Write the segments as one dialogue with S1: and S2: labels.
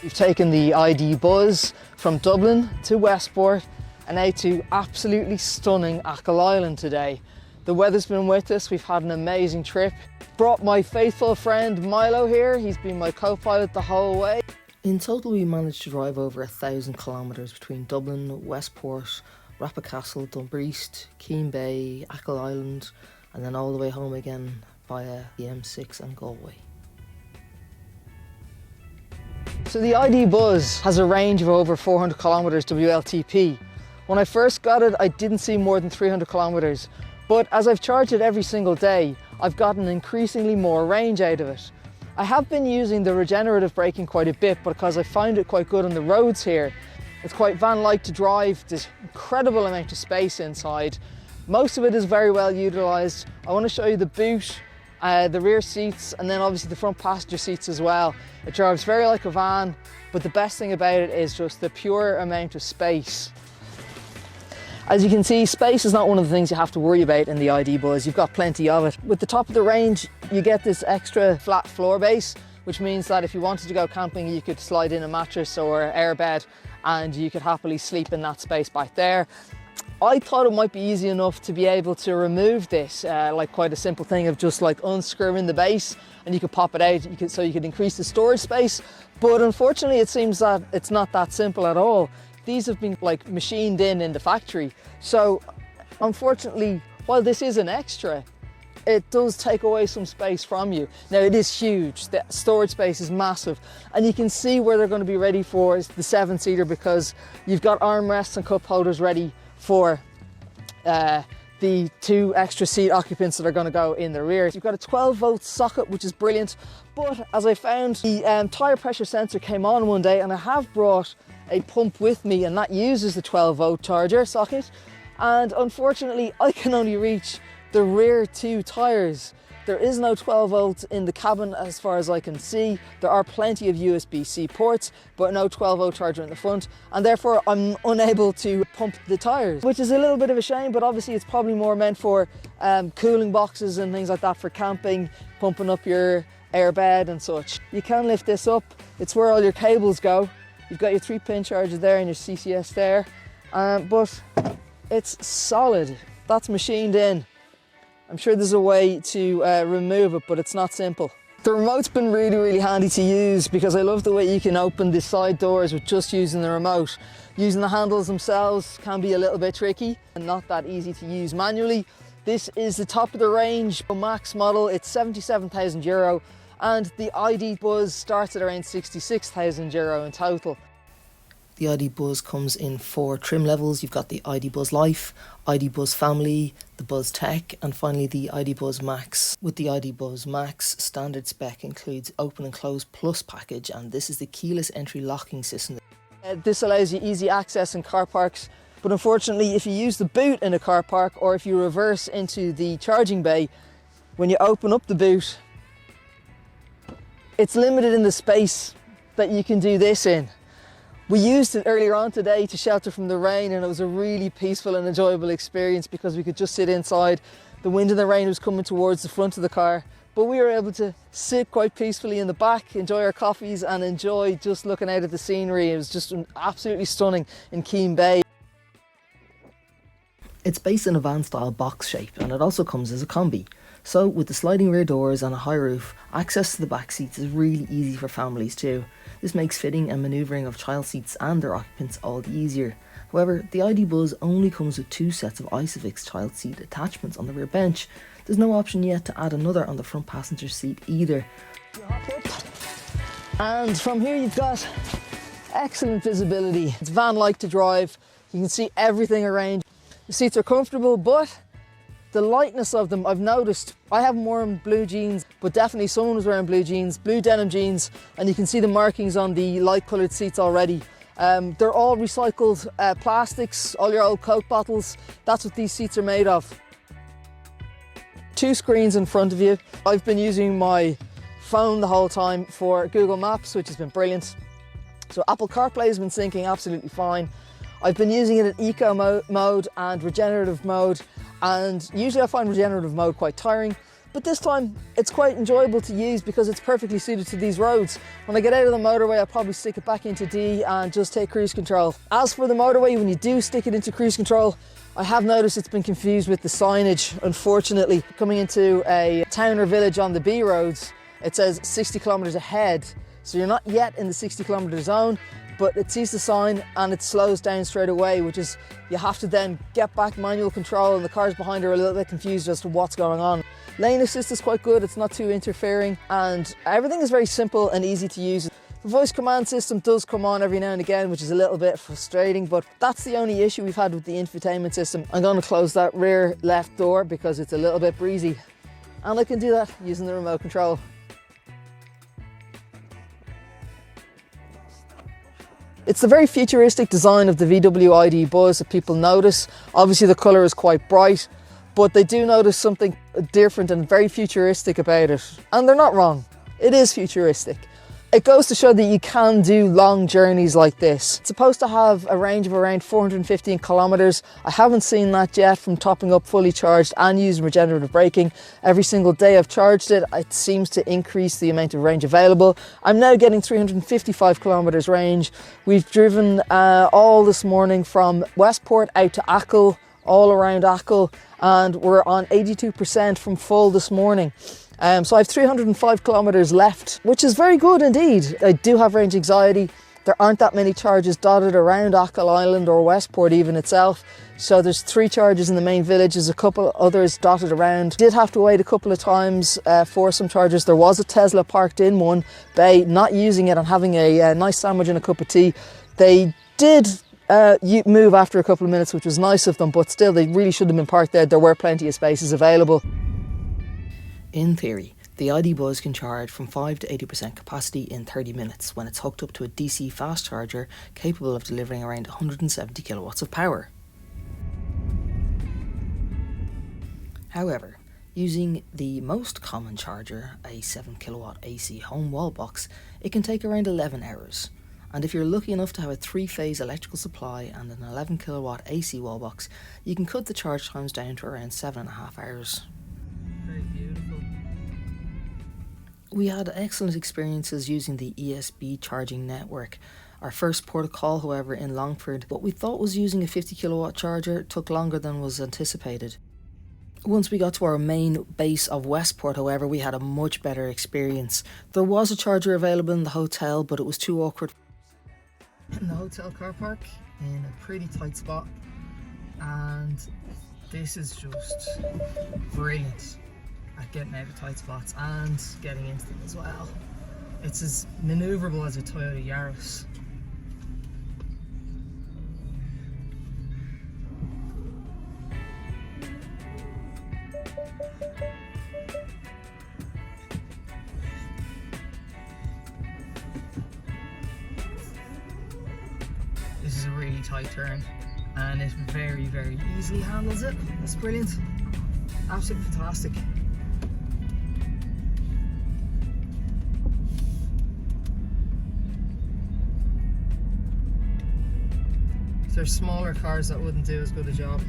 S1: We've taken the ID Buzz from Dublin to Westport and out to absolutely stunning Achill Island today. The weather's been with us, we've had an amazing trip. Brought my faithful friend Milo here, he's been my co-pilot the whole way. In total we managed to drive over 1,000 kilometres between Dublin, Westport, Rapidcastle, Dumbriest, Keene Bay, Achill Island and then all the way home again via the M6 and Galway. So the ID Buzz has a range of over 400 kilometres WLTP. When I first got it, I didn't see more than 300 kilometres, but as I've charged it every single day, I've gotten increasingly more range out of it. I have been using the regenerative braking quite a bit because I find it quite good on the roads here. It's quite van-like to drive, there's incredible amount of space inside. Most of it is very well utilised. I want to show you the boot, the rear seats and then obviously the front passenger seats as well. It drives very like a van, but the best thing about it is just the pure amount of space. As you can see, space is not one of the things you have to worry about in the ID Buzz. You've got plenty of it. With the top of the range, you get this extra flat floor base, which means that if you wanted to go camping, you could slide in a mattress or airbed and you could happily sleep in that space back there. I thought it might be easy enough to be able to remove this, like quite a simple thing of just like unscrewing the base and you could pop it out so you could increase the storage space. But unfortunately, it seems that it's not that simple at all. These have been like machined in the factory. So unfortunately, while this is an extra, it does take away some space from you. Now it is huge, the storage space is massive and you can see where they're going to be ready for is the 7-seater because you've got armrests and cup holders ready for the 2 extra seat occupants that are going to go in the rear. You've got a 12-volt socket, which is brilliant, but as I found, the tyre pressure sensor came on one day and I have brought a pump with me and that uses the 12-volt charger socket, and unfortunately I can only reach the rear 2 tyres. There is no 12 volt in the cabin as far as I can see. There are plenty of USB-C ports, but no 12 volt charger in the front, and therefore I'm unable to pump the tyres, which is a little bit of a shame, but obviously it's probably more meant for cooling boxes and things like that for camping, pumping up your airbed and such. You can lift this up, it's where all your cables go. You've got your 3-pin charger there and your CCS there, but it's solid. That's machined in. I'm sure there's a way to remove it, but it's not simple. The remote's been really handy to use because I love the way you can open the side doors with just using the remote. Using the handles themselves can be a little bit tricky and not that easy to use manually. This is the top of the range Max model. It's 77,000 euro and the ID Buzz starts at around 66,000 euro in total. The ID Buzz comes in 4 trim levels. You've got the ID Buzz Life, ID Buzz Family, the Buzz Tech, and finally the ID Buzz Max. With the ID Buzz Max, standard spec includes Open and Close Plus package, and this is the keyless entry locking system. This allows you easy access in car parks, but unfortunately if you use the boot in a car park or if you reverse into the charging bay, when you open up the boot, it's limited in the space that you can do this in. We used it earlier on today to shelter from the rain and it was a really peaceful and enjoyable experience because we could just sit inside. The wind and the rain was coming towards the front of the car, but we were able to sit quite peacefully in the back, enjoy our coffees and enjoy just looking out at the scenery. It was just absolutely stunning in Keene Bay. It's based in a van style box shape and it also comes as a combi. So with the sliding rear doors and a high roof, access to the back seats is really easy for families too. This makes fitting and manoeuvring of child seats and their occupants all the easier. However, the ID Buzz only comes with 2 sets of Isofix child seat attachments on the rear bench. There's no option yet to add another on the front passenger seat either. And from here you've got excellent visibility. It's van-like to drive, you can see everything around. The seats are comfortable, but the lightness of them, I've noticed, I haven't worn blue jeans, but definitely someone was wearing blue jeans, blue denim jeans, and you can see the markings on the light coloured seats already. They're all recycled plastics, all your old Coke bottles, that's what these seats are made of. 2 screens in front of you. I've been using my phone the whole time for Google Maps, which has been brilliant. So Apple CarPlay has been syncing absolutely fine. I've been using it in eco mode and regenerative mode, and usually I find regenerative mode quite tiring, But this time it's quite enjoyable to use because it's perfectly suited to these roads. When I get out of the motorway, I'll probably stick it back into D and just take cruise control. As for the motorway, when you do stick it into cruise control, I have noticed it's been confused with the signage. Unfortunately, coming into a town or village on the B roads, it says 60 kilometers ahead. So you're not yet in the 60 kilometer zone, but it sees the sign and it slows down straight away, which is, you have to then get back manual control, and the cars behind are a little bit confused as to what's going on. Lane assist is quite good, it's not too interfering, and everything is very simple and easy to use. The voice command system does come on every now and again, which is a little bit frustrating, but that's the only issue we've had with the infotainment system. I'm going to close that rear left door because it's a little bit breezy, and I can do that using the remote control. It's the very futuristic design of the VW ID Buzz that people notice. Obviously the colour is quite bright, but they do notice something different and very futuristic about it. And they're not wrong, it is futuristic. It goes to show that you can do long journeys like this. It's supposed to have a range of around 415 kilometers. I haven't seen that yet from topping up fully charged and using regenerative braking. Every single day I've charged it, it seems to increase the amount of range available. I'm now getting 355 kilometers range. We've driven all this morning from Westport out to Achill, all around Achill, and we're on 82% from full this morning. So I have 305 kilometers left, which is very good indeed. I do have range anxiety. There aren't that many charges dotted around Achill Island or Westport even itself. So there's 3 charges in the main village, there's a couple others dotted around. Did have to wait a couple of times for some chargers. There was a Tesla parked in one bay, not using it and having a nice sandwich and a cup of tea. They did move after a couple of minutes, which was nice of them, but still they really should have been parked there. There were plenty of spaces available. In theory, the ID Buzz can charge from 5 to 80% capacity in 30 minutes when it's hooked up to a DC fast charger capable of delivering around 170 kilowatts of power. However, using the most common charger, a 7 kilowatt AC home wall box, it can take around 11 hours. And if you're lucky enough to have a 3-phase electrical supply and an 11 kilowatt AC wall box, you can cut the charge times down to around 7.5 hours. Very beautiful. We had excellent experiences using the ESB charging network. Our first port of call, however, in Longford, what we thought was using a 50 kilowatt charger took longer than was anticipated. Once we got to our main base of Westport, however, we had a much better experience. There was a charger available in the hotel, but it was too awkward. In the hotel car park, in a pretty tight spot, and this is just brilliant at getting out of tight spots and getting into them as well. It's as maneuverable as a Toyota Yaris. This is a really tight turn and it very, very easily handles it. It's brilliant. Absolutely fantastic. There's smaller cars that wouldn't do as good a job.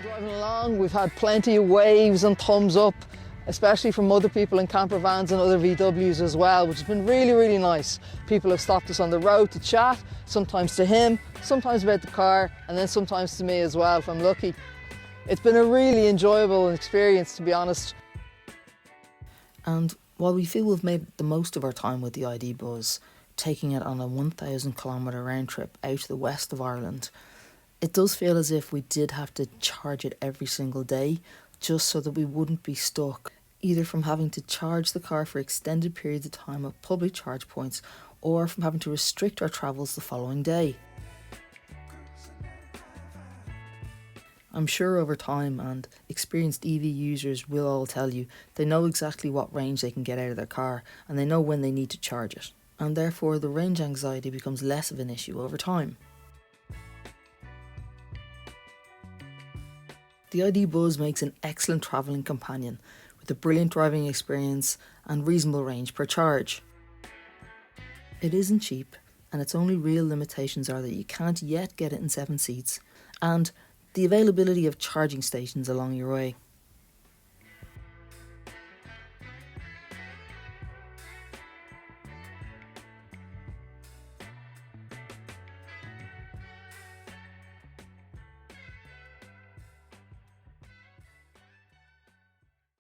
S1: Driving along, we've had plenty of waves and thumbs up, especially from other people in camper vans and other VWs as well, which has been really, really nice. People have stopped us on the road to chat, sometimes to him, sometimes about the car, and then sometimes to me as well, if I'm lucky. It's been a really enjoyable experience, to be honest. And while we feel we've made the most of our time with the ID Buzz, taking it on a 1,000 kilometre round trip out to the west of Ireland, it does feel as if we did have to charge it every single day, just so that we wouldn't be stuck either from having to charge the car for extended periods of time at public charge points or from having to restrict our travels the following day. I'm sure over time, and experienced EV users will all tell you, they know exactly what range they can get out of their car and they know when they need to charge it, and therefore the range anxiety becomes less of an issue over time. The ID Buzz makes an excellent travelling companion with a brilliant driving experience and reasonable range per charge. It isn't cheap, and its only real limitations are that you can't yet get it in 7 seats, and the availability of charging stations along your way.